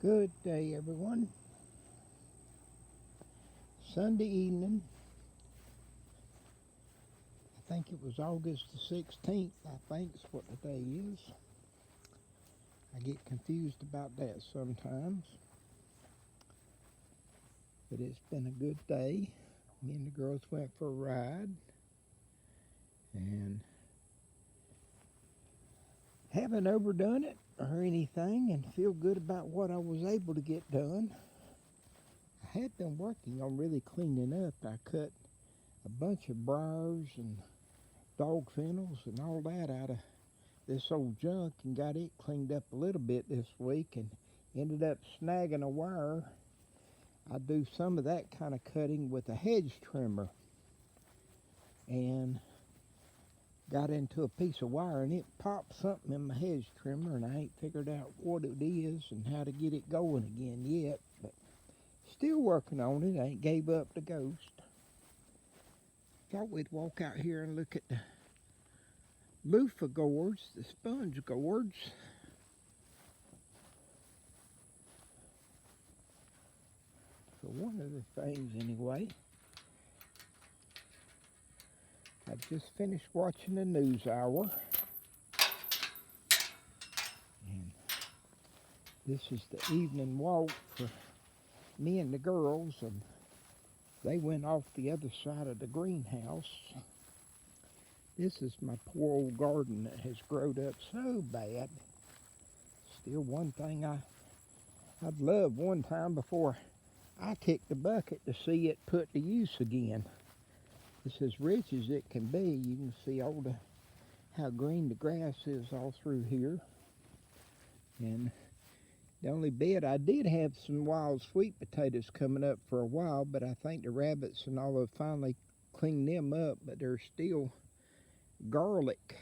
Good day, everyone. Sunday evening. I think it was August the 16th, I think is what the day is. I get confused about that sometimes. But it's been a good day. Me and the girls went for a ride and haven't overdone it or anything and feel good about what I was able to get done. I had been working on really cleaning up. I cut a bunch of briars and dog fennels and all that out of this old junk and got it cleaned up a little bit this week and ended up snagging a wire. I do some of that kind of cutting with a hedge trimmer and got into a piece of wire and it popped something in my hedge trimmer and I ain't figured out what it is and how to get it going again yet, but still working on it. I ain't gave up the ghost. Thought we'd walk out here and look at the loofah gourds, the sponge gourds. So one of the things anyway, I just finished watching the news hour. And this is the evening walk for me and the girls, and they went off the other side of the greenhouse. This is my poor old garden that has growed up so bad. Still one thing I'd love one time before I kick the bucket to see it put to use again. It's as rich as it can be. You can see how green the grass is all through here. And the only bed, I did have some wild sweet potatoes coming up for a while, but I think the rabbits and all have finally cleaned them up, but there's still garlic,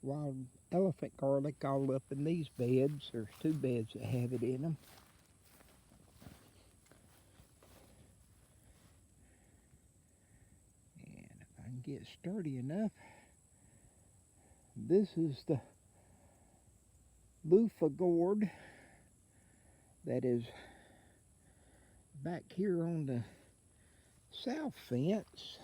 wild elephant garlic all up in these beds. There's two beds that have it in them. And if I can get sturdy enough, this is the loofah gourd that is back here on the south fence.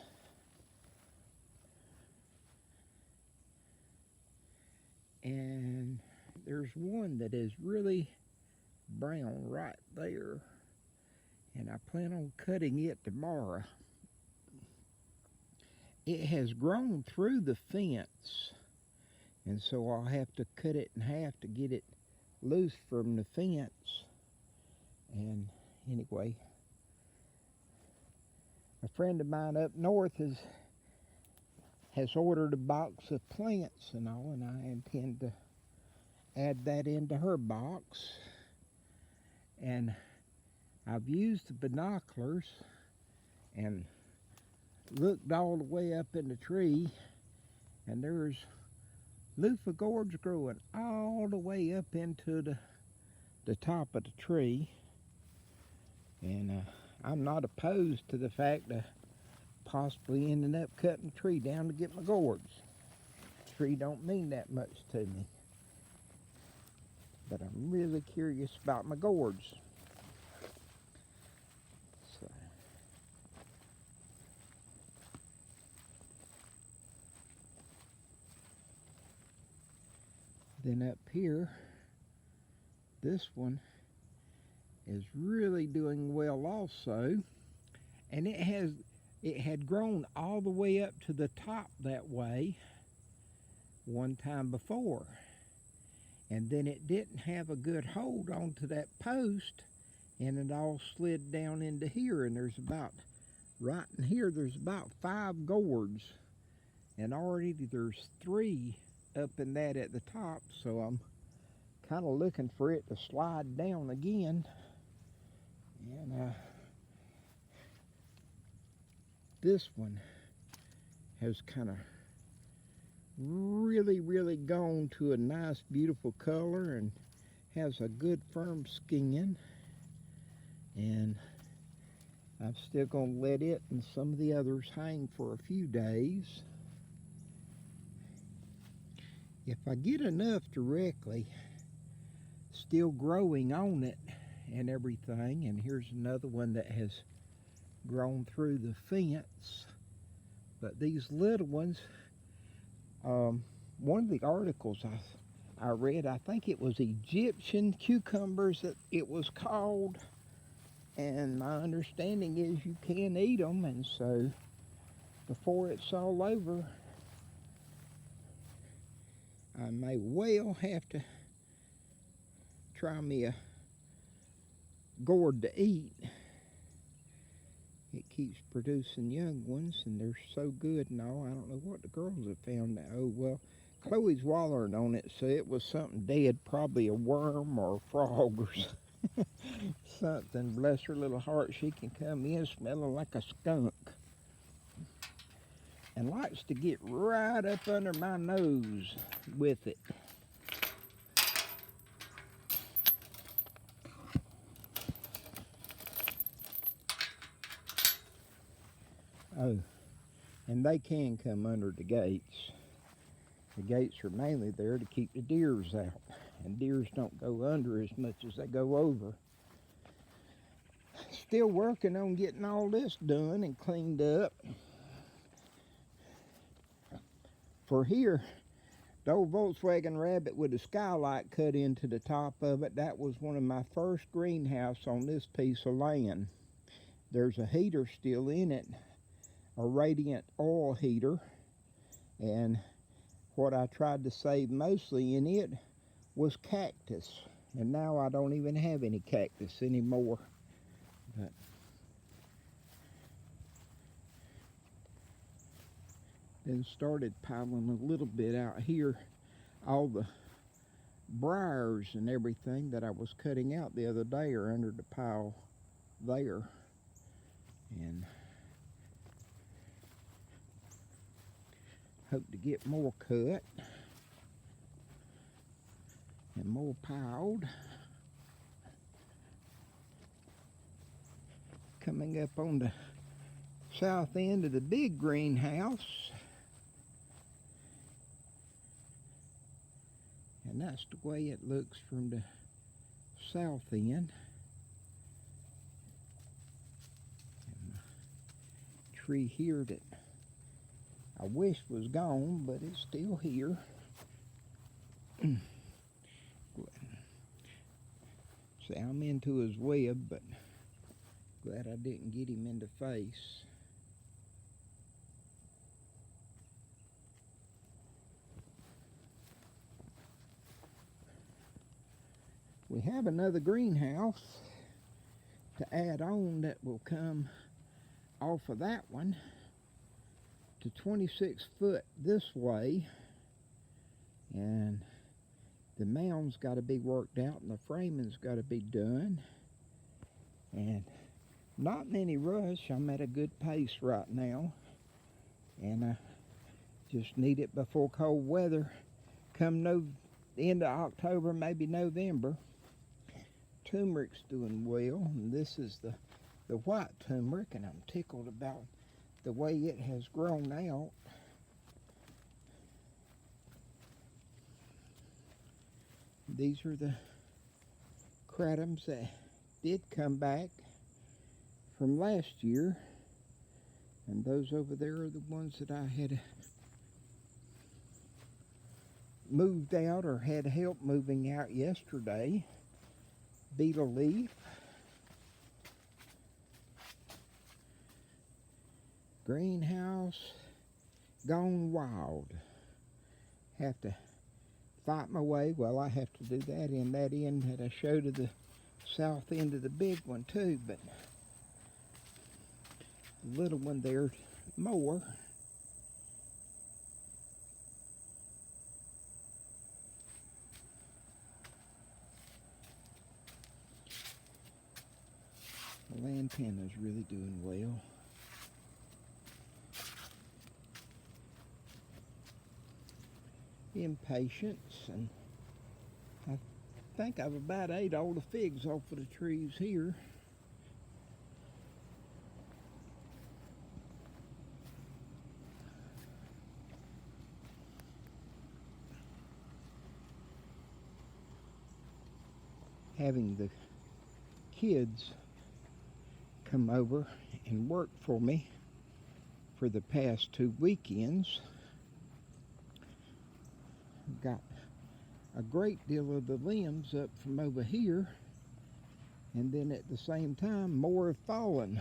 And there's one that is really brown right there, and I plan on cutting it tomorrow. It has grown through the fence, and so I'll have to cut it in half to get it loose from the fence. And anyway, a friend of mine up north has ordered a box of plants and all, and I intend to add that into her box. And I've used the binoculars and looked all the way up in the tree, and there's loofah gourds growing all the way up into the top of the tree. And I'm not opposed to the fact of possibly ending up cutting the tree down to get my gourds. The tree don't mean that much to me, but I'm really curious about my gourds. So, then up here, this one is really doing well also, and it had grown all the way up to the top that way one time before, and then it didn't have a good hold onto that post, and it all slid down into here. And there's about, right in here, there's about 5 gourds, and already there's 3 up in that at the top, so I'm kind of looking for it to slide down again. And this one has kind of really gone to a nice beautiful color and has a good firm skin, and I'm still going to let it and some of the others hang for a few days. If I get enough directly still growing on it and everything. And here's another one that has grown through the fence. But these little ones, one of the articles I read, I think it was Egyptian cucumbers that it was called. And my understanding is you can eat them, and so before it's all over, I may well have to try me a gourd to eat. It keeps producing young ones, and they're so good and all. I don't know what the girls have found. Oh, well, Chloe's wallering on it, so it was something dead, probably a worm or a frog or something. Bless her little heart, she can come in smelling like a skunk. And likes to get right up under my nose with it. Oh, and they can come under the gates. The gates are mainly there to keep the deers out. And deers don't go under as much as they go over. Still working on getting all this done and cleaned up. For here, the old Volkswagen Rabbit with a skylight cut into the top of it, that was one of my first greenhouse on this piece of land. There's a heater still in it, a radiant oil heater, and what I tried to save mostly in it was cactus, and now I don't even have any cactus anymore. But then started piling a little bit out here, all the briars and everything that I was cutting out the other day are under the pile there. And hope to get more cut and more piled. Coming up on the south end of the big greenhouse. And that's the way it looks from the south end. And the tree here that I wish was gone, but it's still here. See, I'm into his web, but glad I didn't get him in the face. We have another greenhouse to add on that will come off of that one to 26 foot this way, and the mound's got to be worked out and the framing's got to be done, and not in any rush. I'm at a good pace right now, and I just need it before cold weather come end of October, maybe November. Turmeric's doing well, and this is the white turmeric, and I'm tickled about the way it has grown out. These are the cratums that did come back from last year, and those over there are the ones that I had moved out or had help moving out yesterday. Beetle leaf, greenhouse gone wild. Have to fight my way. Well, I have to do that in that end that I showed of the south end of the big one too, but the little one there more. The lantana is really doing well. Impatience, and I think I've about ate all the figs off of the trees here. having the kids come over and work for me for the past 2 weekends. I've got a great deal of the limbs up from over here, and then at the same time more have fallen.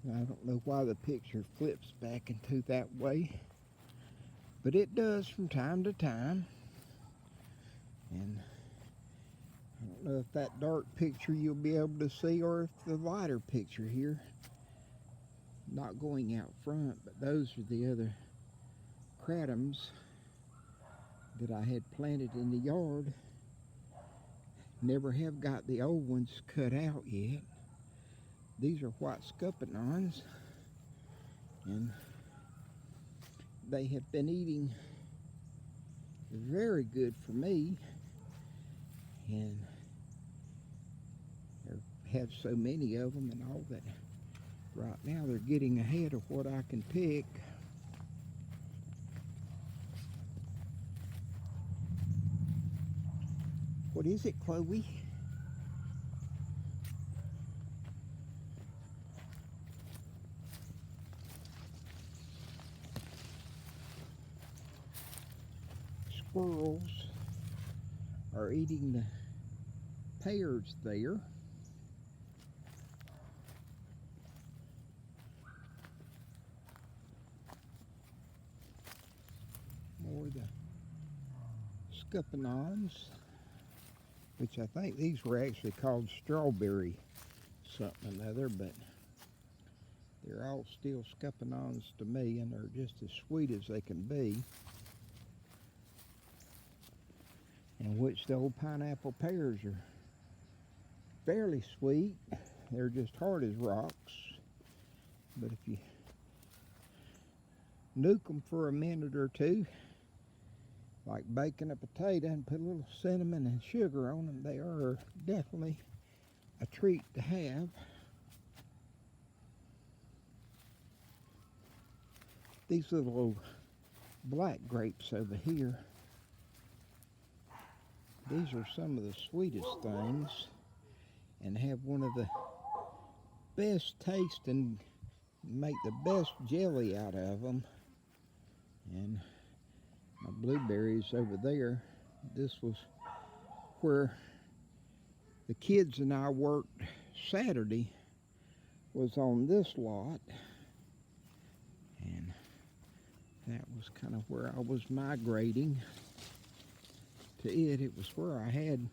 I don't know why the picture flips back into that way, but it does from time to time. And I don't know if that dark picture you'll be able to see, or if the lighter picture here, not going out front, but those are the other kratom that I had planted in the yard. Never have got the old ones cut out yet. These are white scuppernons, and they have been eating very good for me, and I have so many of them and all that. Right now they're getting ahead of what I can pick. What is it, Chloe? Squirrels are eating the pears there. More the scuppernons, which I think these were actually called strawberry something or other, but they're all still scuppernons to me, and they're just as sweet as they can be. In which the old pineapple pears are fairly sweet. They're just hard as rocks. But if you nuke them for a minute or two, like baking a potato and put a little cinnamon and sugar on them, they are definitely a treat to have. These little old black grapes over here, these are some of the sweetest things, and have one of the best taste and make the best jelly out of them. And my blueberries over there, this was where the kids and I worked Saturday, was on this lot, and that was kind of where I was migrating to it. It was where I had,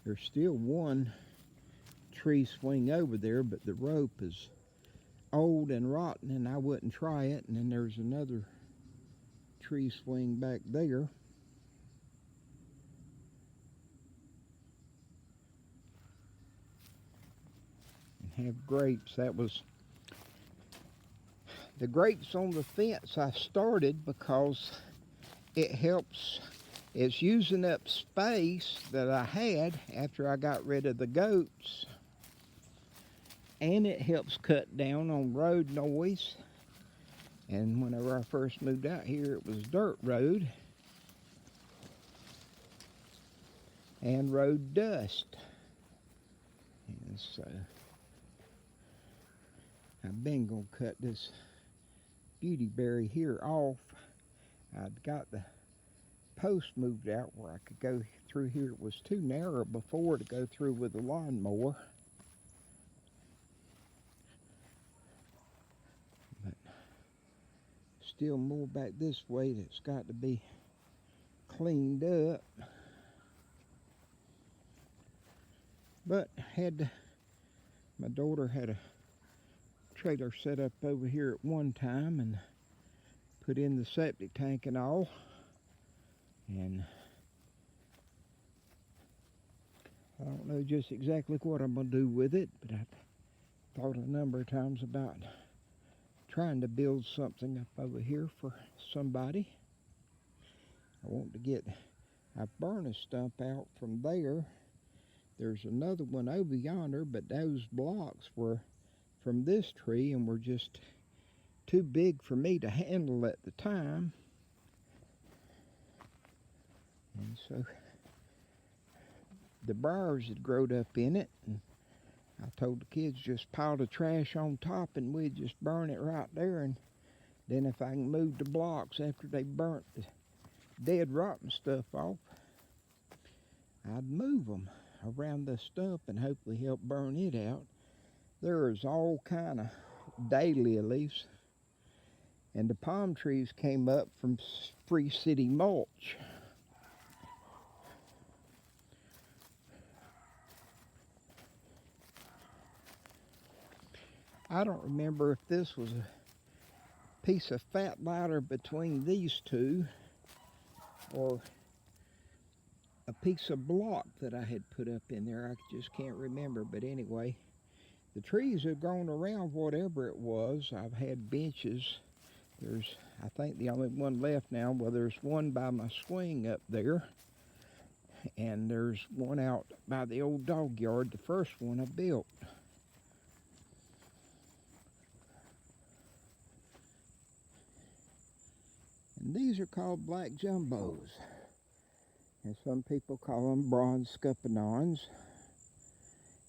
there's still one tree swing over there, but the rope is old and rotten and I wouldn't try it. And then there's another tree swing back there. And have grapes. That was the grapes on the fence I started because it helps. It's using up space that I had after I got rid of the goats, and it helps cut down on road noise. And whenever I first moved out here, it was dirt road and road dust. And so I've been gonna cut this beautyberry here off. I'd got the post moved out where I could go through here. It was too narrow before to go through with a lawnmower. But still more back this way that's got to be cleaned up. But my daughter had a trailer set up over here at one time and put in the septic tank and all. And I don't know just exactly what I'm going to do with it, but I've thought a number of times about trying to build something up over here for somebody. I want to get a burner stump out from there. There's another one over yonder, but those blocks were from this tree and were just too big for me to handle at the time. And so the briars had growed up in it, and I told the kids just pile the trash on top and we'd just burn it right there, and then if I can move the blocks after they burnt the dead rotten stuff off, I'd move them around the stump and hopefully help burn it out. There's all kind of daylilies, and the palm trees came up from Free City mulch. I don't remember if this was a piece of fat ladder between these two or a piece of block that I had put up in there. I just can't remember, but anyway, the trees have grown around whatever it was. I've had benches. There's, I think, the only one left now. Well, there's one by my swing up there, and there's one out by the old dog yard, the first one I built. And these are called black jumbos, and some people call them bronze scuppernons.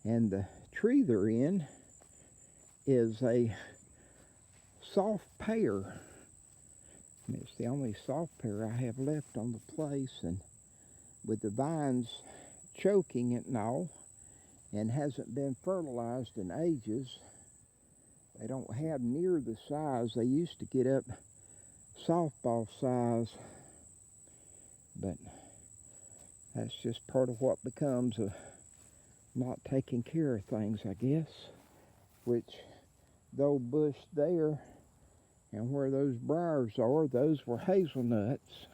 And the tree they're in is a soft pear. And it's the only soft pear I have left on the place, and with the vines choking it and all, and hasn't been fertilized in ages, they don't have near the size. They used to get up softball size, but that's just part of what becomes of not taking care of things, I guess. Which the old bush there and where those briars are, those were hazelnuts.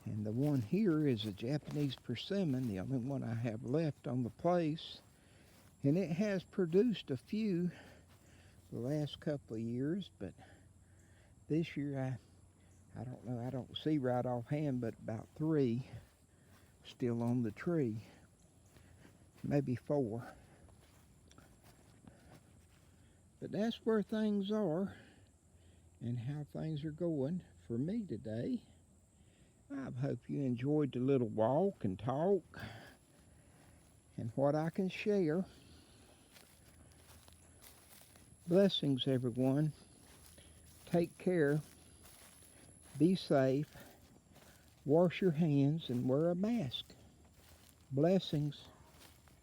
And the one here is a Japanese persimmon, the only one I have left on the place. And it has produced a few the last couple of years, but this year I don't know, I don't see right offhand, but about 3 still on the tree, maybe 4. But that's where things are and how things are going for me today. I hope you enjoyed the little walk and talk and what I can share. Blessings, everyone. Take care. Be safe. Wash your hands and wear a mask. Blessings.